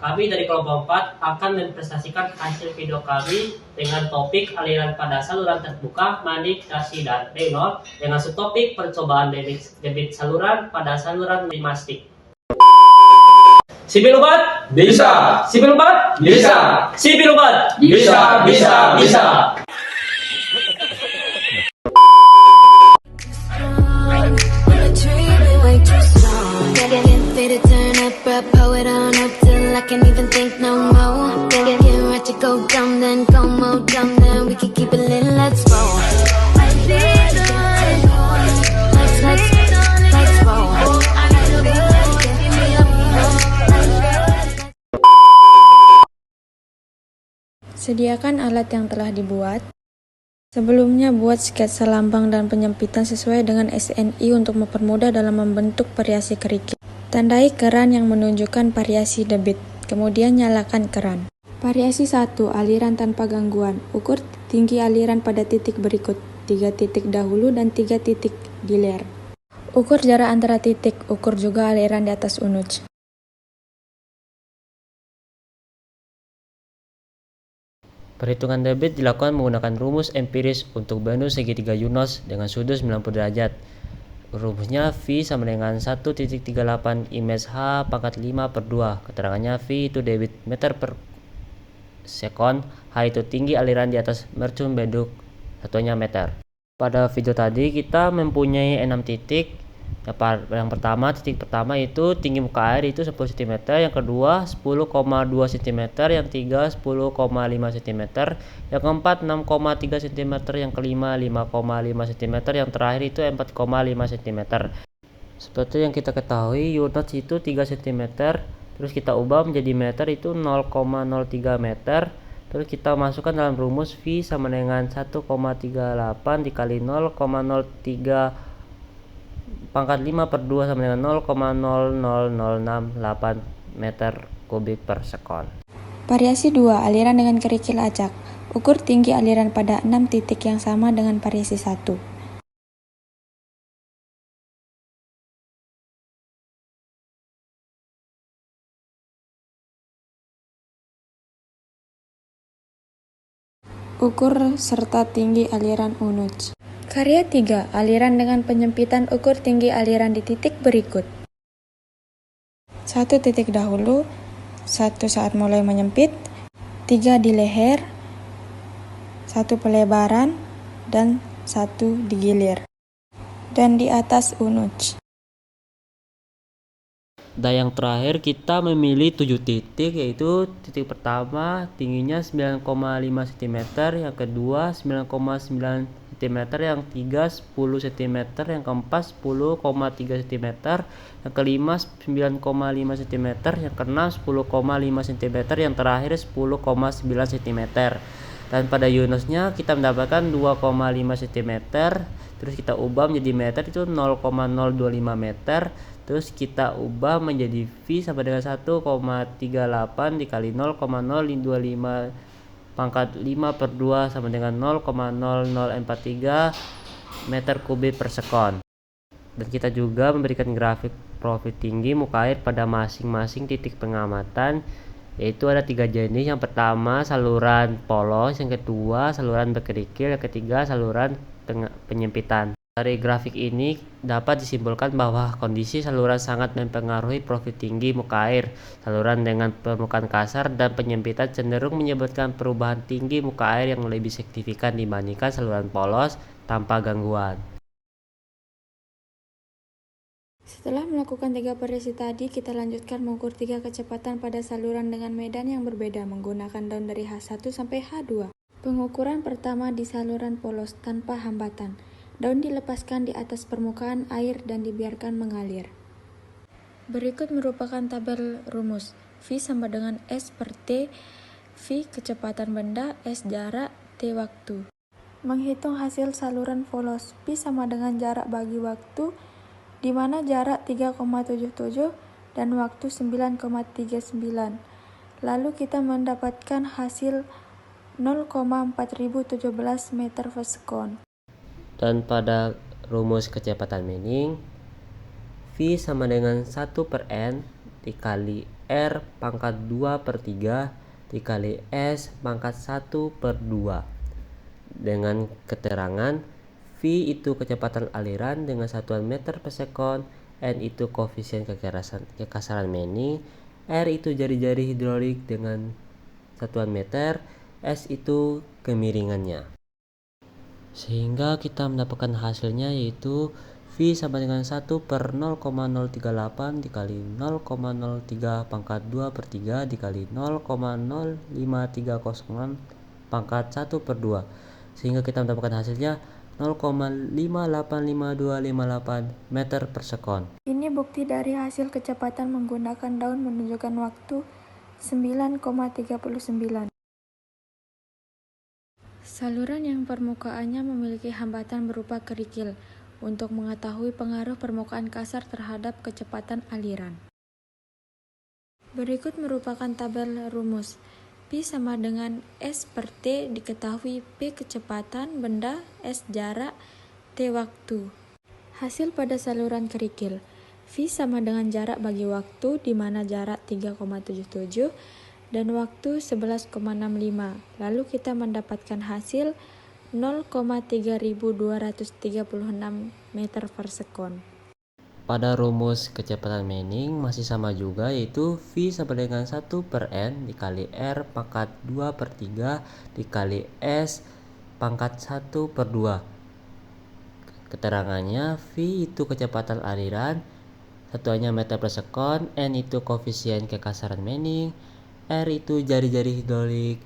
Kami dari kelompok 4 akan mempresentasikan hasil video kami dengan topik aliran pada saluran terbuka, manik, dasi, dan Reynolds dengan subtopik percobaan debit saluran pada saluran mastik. Sipil Ubat? Bisa. Sipil Ubat? Bisa. Sipil Ubat? Bisa, bisa, bisa. I can't even think no more. Get ready to go dumb, then go more dumb, then we can keep it lit. Let's roll. Let's roll. Sediakan alat yang telah dibuat. Sebelumnya buat sketsa lambang dan penyempitan sesuai dengan SNI untuk mempermudah dalam membentuk variasi kerikil. Tandai keran yang menunjukkan variasi debit. Kemudian nyalakan keran. Variasi 1. Aliran tanpa gangguan. Ukur tinggi aliran pada titik berikut. 3 titik dahulu dan 3 titik gilir. Ukur jarak antara titik. Ukur juga aliran di atas unuj. Perhitungan debit dilakukan menggunakan rumus empiris untuk benu segitiga Yunus dengan sudut 90 derajat. Rumusnya V sama dengan 1.38 image H pangkat 5/2. Keterangannya V itu debit meter per sekon, H itu tinggi aliran di atas mercun beduk, satunya meter. Pada video tadi kita mempunyai 6 titik. Yang pertama, titik pertama itu tinggi muka air itu 10 cm, yang kedua 10,2 cm, yang ketiga 10,5 cm, yang keempat 6,3 cm, yang kelima 5,5 cm, yang terakhir itu 4,5 cm. Seperti yang kita ketahui, unit itu 3 cm, terus kita ubah menjadi meter itu 0,03 meter. Terus kita masukkan dalam rumus V sama dengan 1,38 dikali 0,03 pangkat 5/2 sama dengan 0,00068 meter kubik per sekon. Variasi 2. Aliran dengan kerikil acak. Ukur tinggi aliran pada 6 titik yang sama dengan variasi 1. Ukur serta tinggi aliran unuj. Karya 3. Aliran dengan penyempitan. Ukur tinggi aliran di titik berikut. 1 titik dahulu, 1 saat mulai menyempit, 3 di leher, 1 pelebaran, dan 1 di gilir. Dan di atas unuj. Dan yang terakhir kita memilih 7 titik, yaitu titik pertama tingginya 9,5 cm, yang kedua 9,9 cm, yang ketiga 10 cm, yang keempat 10,3 cm, yang kelima 9,5 cm, yang keenam 10,5 cm, yang terakhir 10,9 cm. Dan pada unusnya kita mendapatkan 2,5 cm, terus kita ubah menjadi meter itu 0,025 meter. Terus kita ubah menjadi V sama dengan 1,38 dikali 0,025 pangkat 5/2 sama dengan 0,0043 meter kubik per sekon. Dan kita juga memberikan grafik profil tinggi muka air pada masing-masing titik pengamatan, yaitu ada 3 jenis. Yang pertama saluran polos, yang kedua saluran berkerikil, yang ketiga saluran penyempitan. Dari grafik ini dapat disimpulkan bahwa kondisi saluran sangat mempengaruhi profil tinggi muka air. Saluran dengan permukaan kasar dan penyempitan cenderung menyebabkan perubahan tinggi muka air yang lebih signifikan dibandingkan saluran polos tanpa gangguan. Setelah melakukan 3 variasi tadi, kita lanjutkan mengukur 3 kecepatan pada saluran dengan medan yang berbeda menggunakan daun dari H1 sampai H2. Pengukuran pertama di saluran polos tanpa hambatan. Daun dilepaskan di atas permukaan air dan dibiarkan mengalir. Berikut merupakan tabel rumus. V sama dengan S per T. V kecepatan benda, S jarak, T waktu. Menghitung hasil saluran polos. P sama dengan jarak bagi waktu, di mana jarak 3,77 dan waktu 9,39. Lalu kita mendapatkan hasil 0,4017 meter per sekon. Dan pada rumus kecepatan Manning, V sama dengan 1/n dikali R pangkat 2 per 3 dikali S pangkat 1 per 2 dengan keterangan V itu kecepatan aliran dengan satuan meter per sekon, N itu koefisien kekasaran Manning, R itu jari-jari hidrolik dengan satuan meter, S itu kemiringannya. Sehingga kita mendapatkan hasilnya yaitu V sama dengan 1 per 0,038 dikali 0,03 pangkat 2 per 3 dikali 0,05306 pangkat 1 per 2. Sehingga kita mendapatkan hasilnya 0,585258 meter per sekon. Ini bukti dari hasil kecepatan menggunakan daun menunjukkan waktu 9,39. Saluran yang permukaannya memiliki hambatan berupa kerikil untuk mengetahui pengaruh permukaan kasar terhadap kecepatan aliran. Berikut merupakan tabel rumus. P sama dengan S per T diketahui P kecepatan benda, S jarak, T waktu. Hasil pada saluran kerikil. V sama dengan jarak bagi waktu di mana jarak 3,77 dan waktu 11,65. Lalu kita mendapatkan hasil 0,3236 meter per sekon. Pada rumus kecepatan Manning masih sama juga yaitu V sama dengan 1 per N dikali R pangkat 2 per 3 dikali S pangkat 1 per 2. Keterangannya V itu kecepatan aliran, satuannya meter per sekon, N itu koefisien kekasaran Manning, R itu jari-jari hidrolik,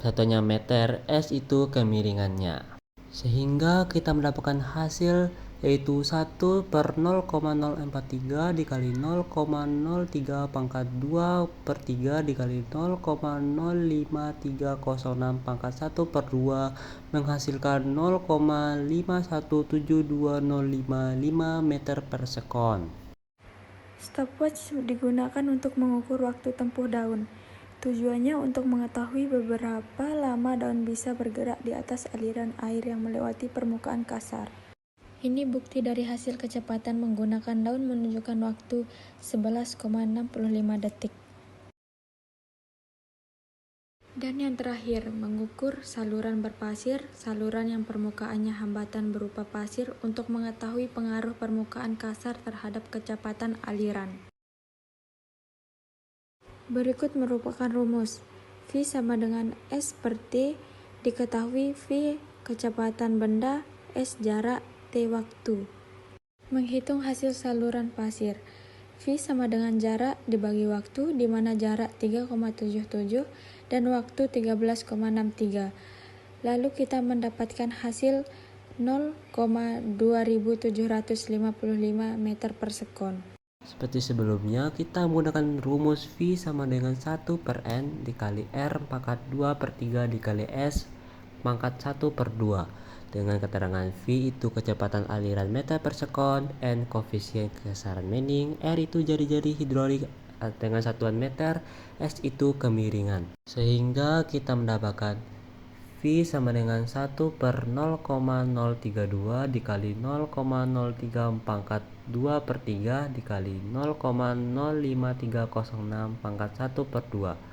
satuannya meter, S itu kemiringannya. Sehingga kita mendapatkan hasil yaitu 1 per 0,043 dikali 0,03 pangkat 2 per 3 dikali 0,05306 pangkat 1 per 2 menghasilkan 0,5172055 meter per sekon. Stopwatch digunakan untuk mengukur waktu tempuh daun. Tujuannya untuk mengetahui beberapa lama daun bisa bergerak di atas aliran air yang melewati permukaan kasar. Ini bukti dari hasil kecepatan menggunakan daun menunjukkan waktu 11,65 detik. Dan yang terakhir, mengukur saluran berpasir, saluran yang permukaannya hambatan berupa pasir untuk mengetahui pengaruh permukaan kasar terhadap kecepatan aliran. Berikut merupakan rumus. V sama dengan S per T diketahui V kecepatan benda, S jarak, T waktu. Menghitung hasil saluran pasir. V sama dengan jarak dibagi waktu di mana jarak 3,77 dan waktu 13,63. Lalu kita mendapatkan hasil 0,2755 meter per sekon. Seperti sebelumnya, kita menggunakan rumus V sama dengan 1 per N dikali R pangkat 2 per 3 dikali S pangkat 1 per 2 dengan keterangan V itu kecepatan aliran meter per sekon, N koefisien kekasaran Manning, R itu jari-jari hidrolik dengan satuan meter, S itu kemiringan. Sehingga kita mendapatkan V sama dengan 1 per 0,032 dikali 0,03 pangkat 2 per 3 dikali 0,05306 pangkat 1 per 2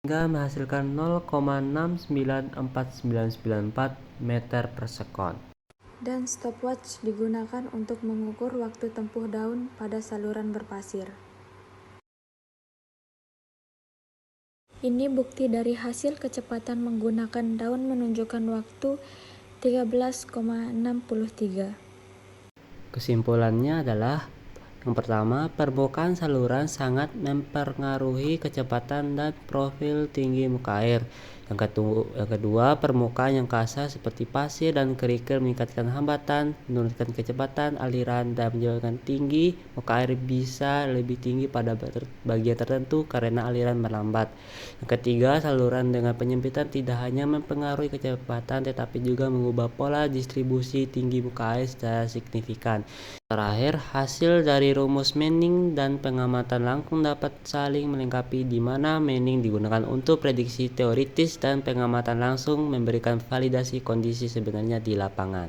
hingga menghasilkan 0,694994 meter per sekon. Dan stopwatch digunakan untuk mengukur waktu tempuh daun pada saluran berpasir. Ini bukti dari hasil kecepatan menggunakan daun menunjukkan waktu 13,63. Kesimpulannya adalah yang pertama, permukaan saluran sangat mempengaruhi kecepatan dan profil tinggi muka air. Yang kedua, permukaan yang kasar seperti pasir dan kerikil meningkatkan hambatan, menurunkan kecepatan aliran, dan menyebabkan tinggi muka air bisa lebih tinggi pada bagian tertentu karena aliran melambat. Yang ketiga, saluran dengan penyempitan tidak hanya mempengaruhi kecepatan tetapi juga mengubah pola distribusi tinggi muka air secara signifikan. Terakhir, hasil dari rumus Manning dan pengamatan langsung dapat saling melengkapi di mana Manning digunakan untuk prediksi teoritis dan pengamatan langsung memberikan validasi kondisi sebenarnya di lapangan.